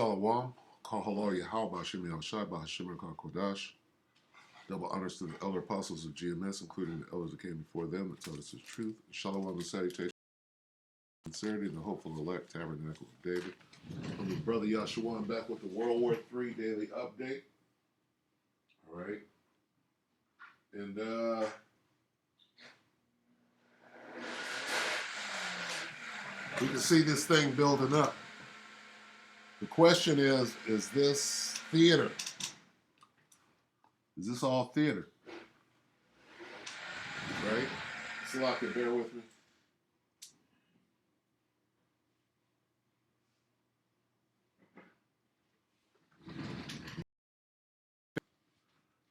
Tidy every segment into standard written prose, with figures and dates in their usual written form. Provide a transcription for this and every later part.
Shalom, call hello Yahweh Shemi Al Shai Bahashim Kodash. Double honors to the elder apostles of GMS, including the elders that came before them that taught us the truth. Shalom and salutation, sincerity, and the hopeful elect tabernacle of David. I'm your brother Yahshua. I'm back with the World War III daily update. All right. And we can see this thing building up. The question is this theater? Is this all theater? Right? Salaka, bear with me.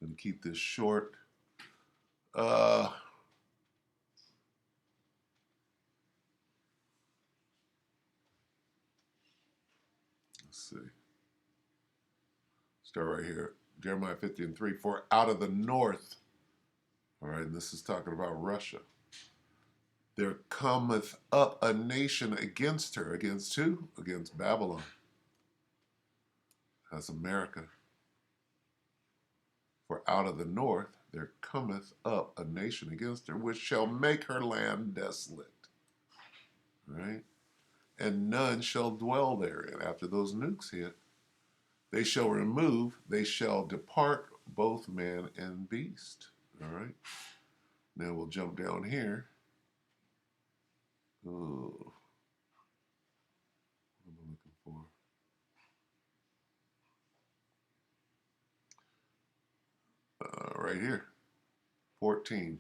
Gonna keep this short. Let's see. Start right here. Jeremiah 50:3. For out of the north, all right, and this is talking about Russia, there cometh up a nation against her. Against who? Against Babylon. That's America. For out of the north there cometh up a nation against her, which shall make her land desolate. Right? And none shall dwell therein. After those nukes hit, they shall remove, they shall depart, both man and beast. All right? Now we'll jump down here. Oh, what am I looking for? Right here, 14.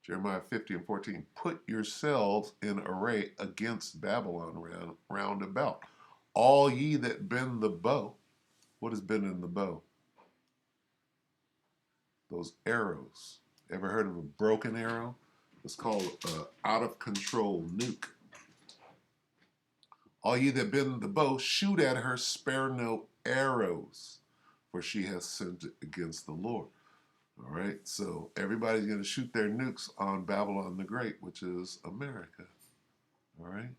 Jeremiah 50:14. Put yourselves in array against Babylon round about. All ye that bend the bow. What has been in the bow? Those arrows. Ever heard of a broken arrow? It's called out of control nuke. All ye that bend the bow, shoot at her, spare no arrows, for she has sinned against the Lord. All right, so everybody's going to shoot their nukes on Babylon the Great, which is America. All right.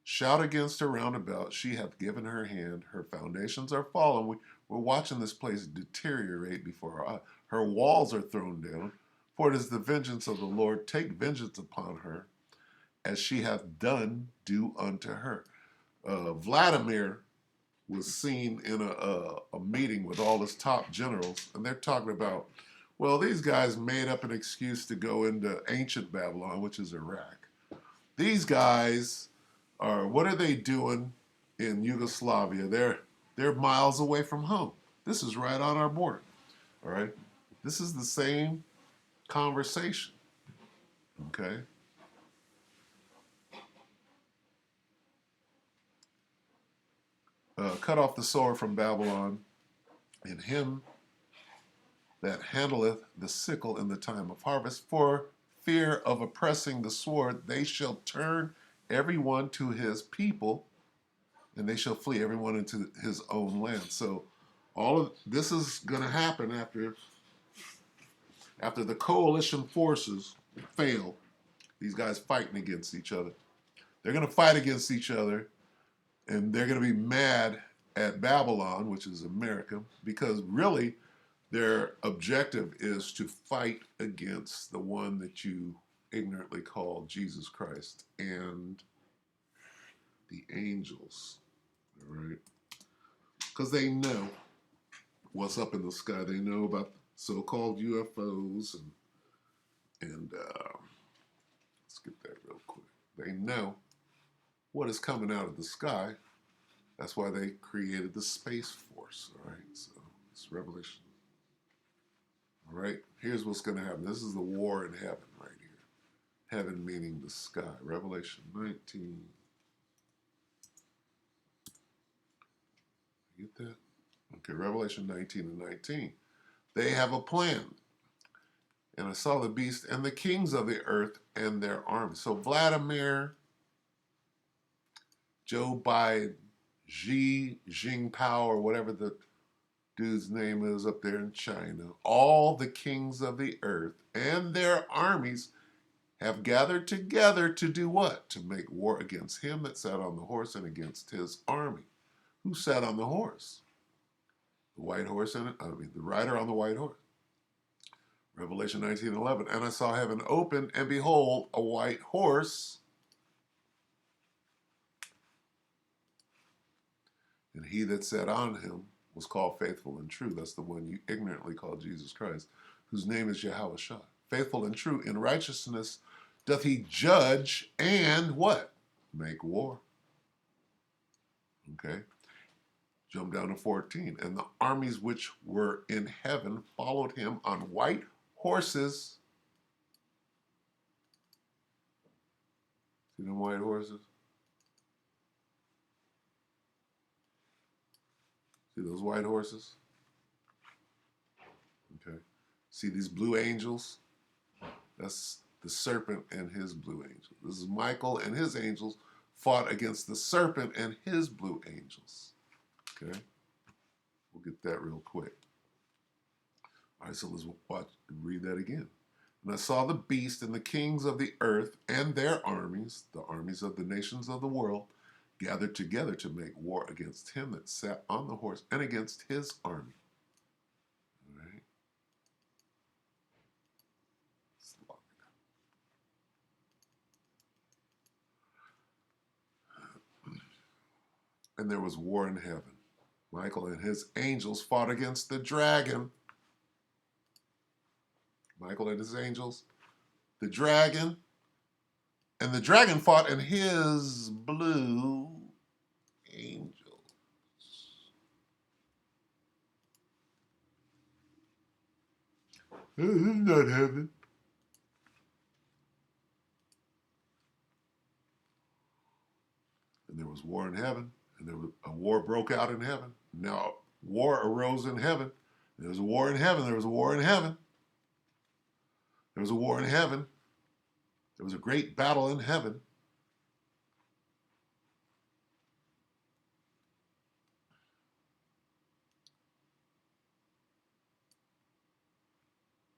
Shout against her round about. She hath given her hand. Her foundations are fallen. We're watching this place deteriorate before our eyes. Her walls are thrown down. For it is the vengeance of the Lord. Take vengeance upon her, as she hath done, do unto her. Vladimir was seen in a meeting with all his top generals, and they're talking about, well, these guys made up an excuse to go into ancient Babylon, which is Iraq. These guys are, what are they doing in Yugoslavia? They're miles away from home. This is right on our border. All right? This is the same conversation. Okay? Cut off the sword from Babylon, and him that handleth the sickle in the time of harvest. For fear of oppressing the sword, they shall turn every one to his people, and they shall flee every one into his own land. So all of this is going to happen after the coalition forces fail. These guys fighting against each other. They're going to fight against each other, and they're going to be mad at Babylon, which is America, because really their objective is to fight against the one that you ignorantly call Jesus Christ and the angels, all right? Because they know what's up in the sky. They know about so-called UFOs and let's get that real quick. They know what is coming out of the sky. That's why they created the Space Force, all right? So it's Revelation. All right, here's what's going to happen. This is the war in heaven right here. Heaven meaning the sky. Revelation 19. Get that? Okay, Revelation 19:19. They have a plan. And I saw the beast and the kings of the earth and their armies. So Vladimir, Joe Biden, Xi Jinping, or whatever the dude's name is up there in China, all the kings of the earth and their armies have gathered together to do what? To make war against him that sat on the horse and against his army. Who sat on the horse? The white horse the rider on the white horse. Revelation 19:11. And I saw heaven open, and behold, a white horse. And he that sat on him was called faithful and true. That's the one you ignorantly call Jesus Christ, whose name is Yahweh. Faithful and true in righteousness doth he judge and what? Make war. Okay. Jump down to 14. And the armies which were in heaven followed him on white horses. See them white horses? See those white horses? Okay. See these blue angels? That's the serpent and his blue angels. This is Michael and his angels fought against the serpent and his blue angels. Okay? We'll get that real quick. All right, so let's read that again. And I saw the beast and the kings of the earth and their armies, the armies of the nations of the world, gathered together to make war against him that sat on the horse and against his army. All right. And there was war in heaven. Michael and his angels fought against the dragon. Michael and his angels, the dragon, and the dragon fought in his blue angels. This is not heaven. And there was war in heaven, and there was a war broke out in heaven. Now war arose in heaven. There was a war in heaven. There was a war in heaven. There was a war in heaven. There was a great battle in heaven.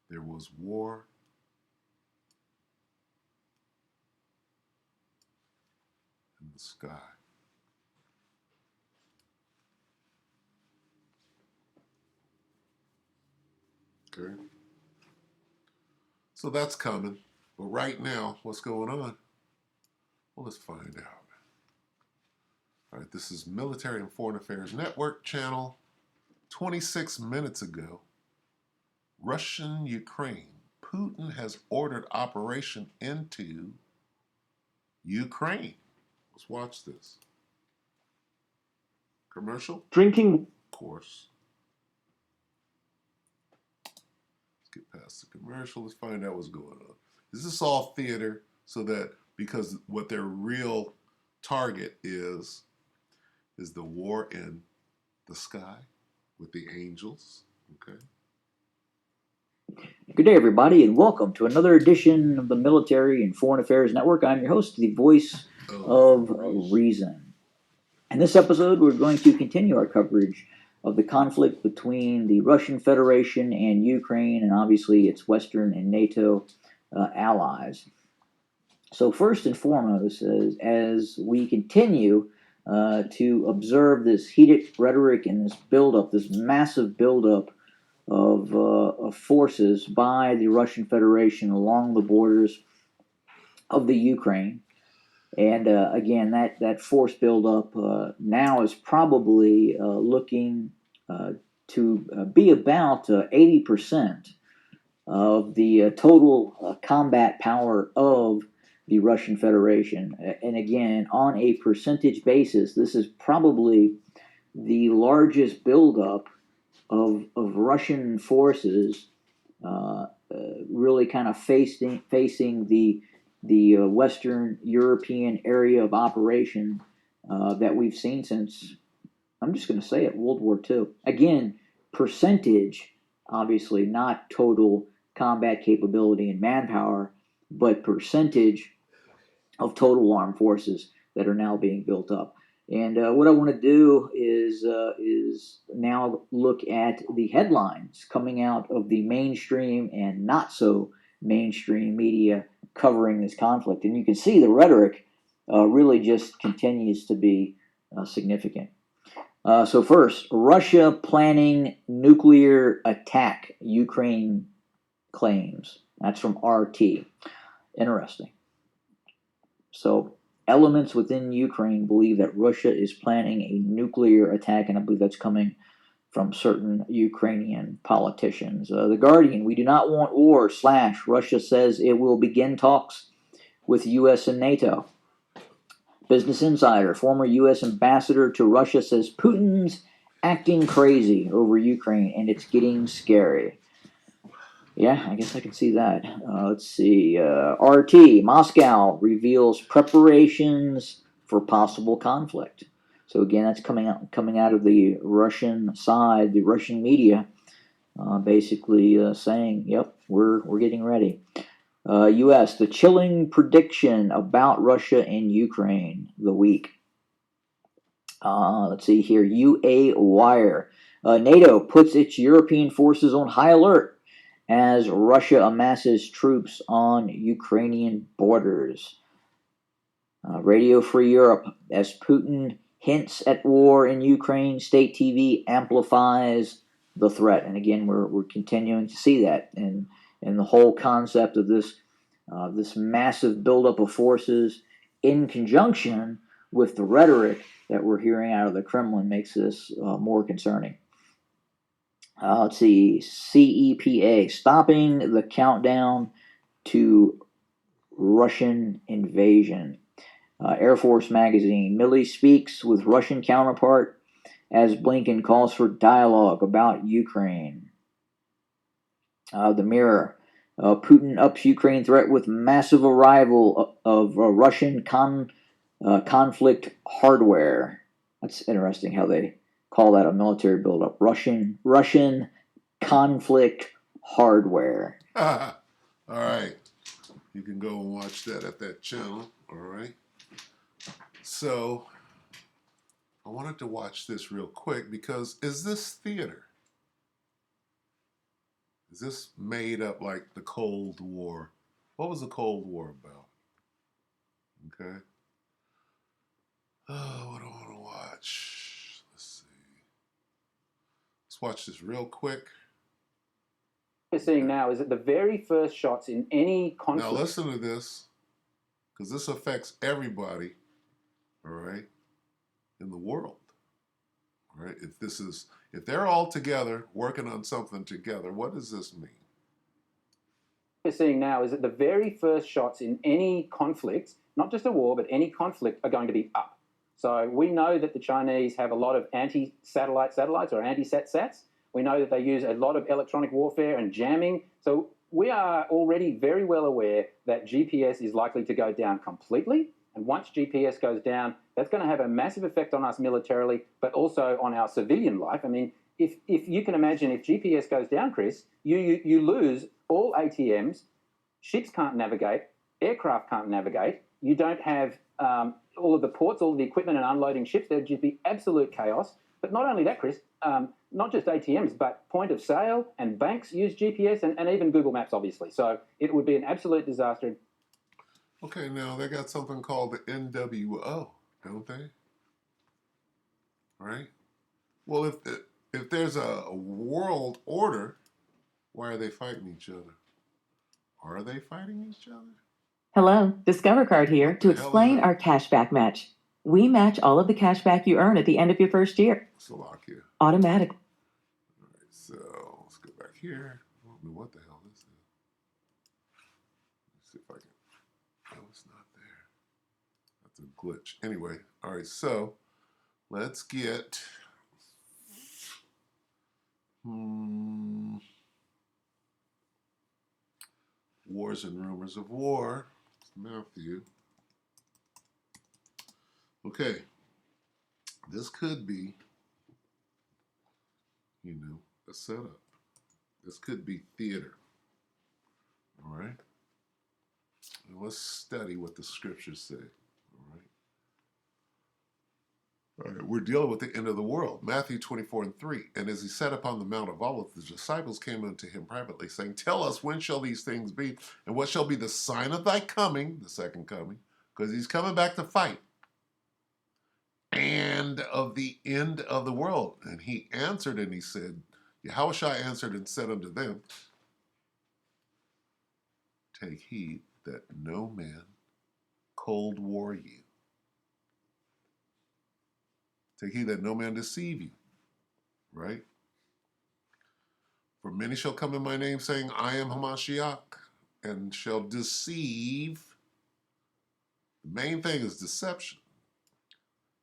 There was war in the sky. Okay. So that's coming. But right now, what's going on? Well, let's find out. All right, this is Military and Foreign Affairs Network channel. 26 minutes ago, Russian Ukraine. Putin has ordered operation into Ukraine. Let's watch this. Commercial? Drinking. Of course. Let's get past the commercial. Let's find out what's going on. Is this all theater so that because what their real target is the war in the sky with the angels? Okay. Good day, everybody, and welcome to another edition of the Military and Foreign Affairs Network. I'm your host, the voice of reason. In this episode, we're going to continue our coverage of the conflict between the Russian Federation and Ukraine, and obviously its Western and NATO allies. So first and foremost, as we continue to observe this heated rhetoric and this buildup, this massive buildup of forces by the Russian Federation along the borders of the Ukraine. And again, that force buildup now is probably looking to be about 80% of the total combat power of the Russian Federation. And again, on a percentage basis, this is probably the largest buildup of Russian forces really kind of facing the Western European area of operation that we've seen since, I'm just going to say it, World War II. Again, percentage, obviously not total combat capability and manpower, but percentage of total armed forces that are now being built up. And what I want to do is now look at the headlines coming out of the mainstream and not so mainstream media covering this conflict. And you can see the rhetoric really just continues to be significant. So first, Russia planning nuclear attack, Ukraine claims. That's from RT. Interesting. So elements within Ukraine believe that Russia is planning a nuclear attack, and I believe that's coming from certain Ukrainian politicians. The Guardian, we do not want war, / Russia says it will begin talks with U.S. and NATO. Business Insider, former U.S. ambassador to Russia, says Putin's acting crazy over Ukraine and it's getting scary. Yeah, I guess I can see that. Let's see. RT, Moscow reveals preparations for possible conflict. So again, that's coming out of the Russian side, the Russian media, basically saying, "Yep, we're getting ready." U.S. the chilling prediction about Russia and Ukraine. The week. Let's see here. UA Wire. NATO puts its European forces on high alert as Russia amasses troops on Ukrainian borders. Radio Free Europe, as Putin hints at war in Ukraine, state TV amplifies the threat. And again, we're continuing to see that. And the whole concept of this massive buildup of forces in conjunction with the rhetoric that we're hearing out of the Kremlin makes this more concerning. Let's see, CEPA, stopping the countdown to Russian invasion. Air Force Magazine, Milley speaks with Russian counterpart as Blinken calls for dialogue about Ukraine. The Mirror, Putin ups Ukraine threat with massive arrival of Russian conflict hardware. That's interesting how they call that a military buildup. Russian conflict hardware. All right. You can go and watch that at that channel. All right. So I wanted to watch this real quick because is this theater? Is this made up like the Cold War? What was the Cold War about? Okay. Oh, what do I want to watch? Let's see. Let's watch this real quick. What we're seeing now is that the very first shots in any conflict. Now listen to this, because this affects everybody, all right, in the world. All right. If they're all together working on something together, what does this mean? What we're seeing now is that the very first shots in any conflict, not just a war, but any conflict, are going to be up. So we know that the Chinese have a lot of anti-satellite satellites or anti-sat-sats. We know that they use a lot of electronic warfare and jamming. So we are already very well aware that GPS is likely to go down completely. And once GPS goes down, that's going to have a massive effect on us militarily, but also on our civilian life. I mean, if you can imagine, if GPS goes down, Chris, you lose all ATMs, ships can't navigate, aircraft can't navigate, you don't have all of the ports, all of the equipment and unloading ships. There'd just be absolute chaos. But not only that, Chris, not just ATMs, but point of sale and banks use GPS and even Google Maps, obviously. So it would be an absolute disaster. Okay, now they got something called the NWO, don't they? Right? Well, if there's a world order, why are they fighting each other? Are they fighting each other? Hello, Discover Card here to explain our cashback match. We match all of the cashback you earn at the end of your first year. Slovakia. Automatic. All right, so let's go back here. I don't know what the hell this is. Let's see if I can. Oh, it's not there. That's a glitch. Anyway, all right, so let's get. Wars and Rumors of War. Matthew. Okay. This could be, a setup. This could be theater. All right? Now let's study what the scriptures say. All right? All right, we're dealing with the end of the world. Matthew 24:3. And as he sat upon the Mount of Olives, the disciples came unto him privately, saying, Tell us, when shall these things be? And what shall be the sign of thy coming, the second coming? Because he's coming back to fight. and of the end of the world. And he answered and he said, Yahushua answered and said unto them, take heed that no man cold war you. Take heed that no man deceive you. Right? For many shall come in my name, saying, I am Hamashiach, and shall deceive. The main thing is deception.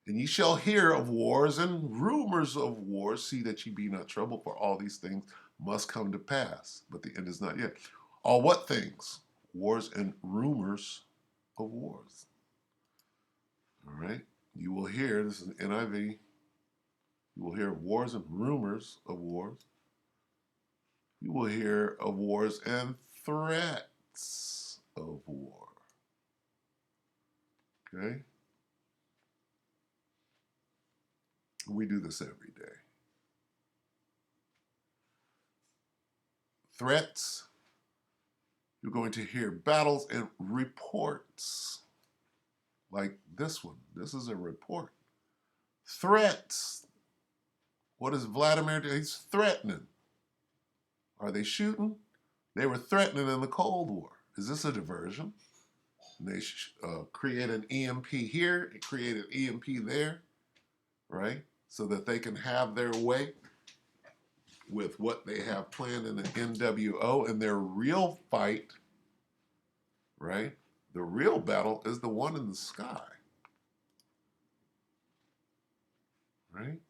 And ye shall hear of wars and rumors of wars. See that ye be not troubled, for all these things must come to pass, but the end is not yet. All what things? Wars and rumors of wars. All right? You will hear, this is NIV, you will hear wars and rumors of wars. You will hear of wars and threats of war. Okay? We do this every day. Threats. You're going to hear battles and reports. Like this one. This is a report. Threats. What is Vladimir doing? He's threatening. Are they shooting? They were threatening in the Cold War. Is this a diversion? And they create an EMP here, create an EMP there, right? So that they can have their way with what they have planned in the NWO. And their real fight, right? The real battle is the one in the sky, right?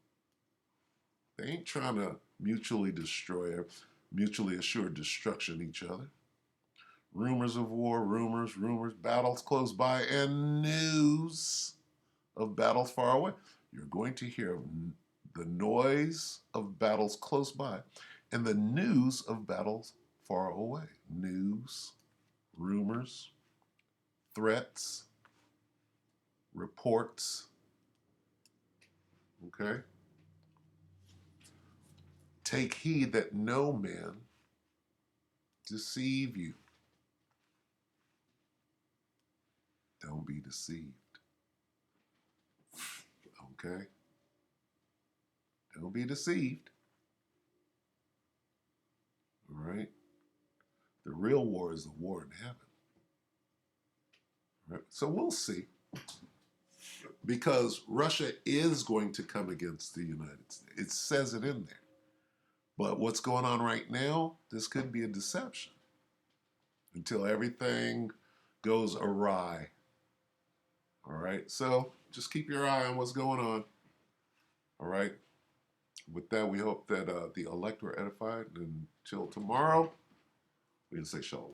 They ain't trying to mutually destroy or mutually assure destruction each other. Rumors of war, rumors, battles close by, and news of battles far away. You're going to hear the noise of battles close by and the news of battles far away. News, rumors, threats, reports. Okay? Take heed that no man deceive you. Don't be deceived. Okay? Don't be deceived. All right? The real war is the war in heaven. Right? So we'll see. Because Russia is going to come against the United States. It says it in there. But what's going on right now, this could be a deception until everything goes awry. All right? So just keep your eye on what's going on. All right? With that, we hope that the elect were edified. And until tomorrow, we can say shalom.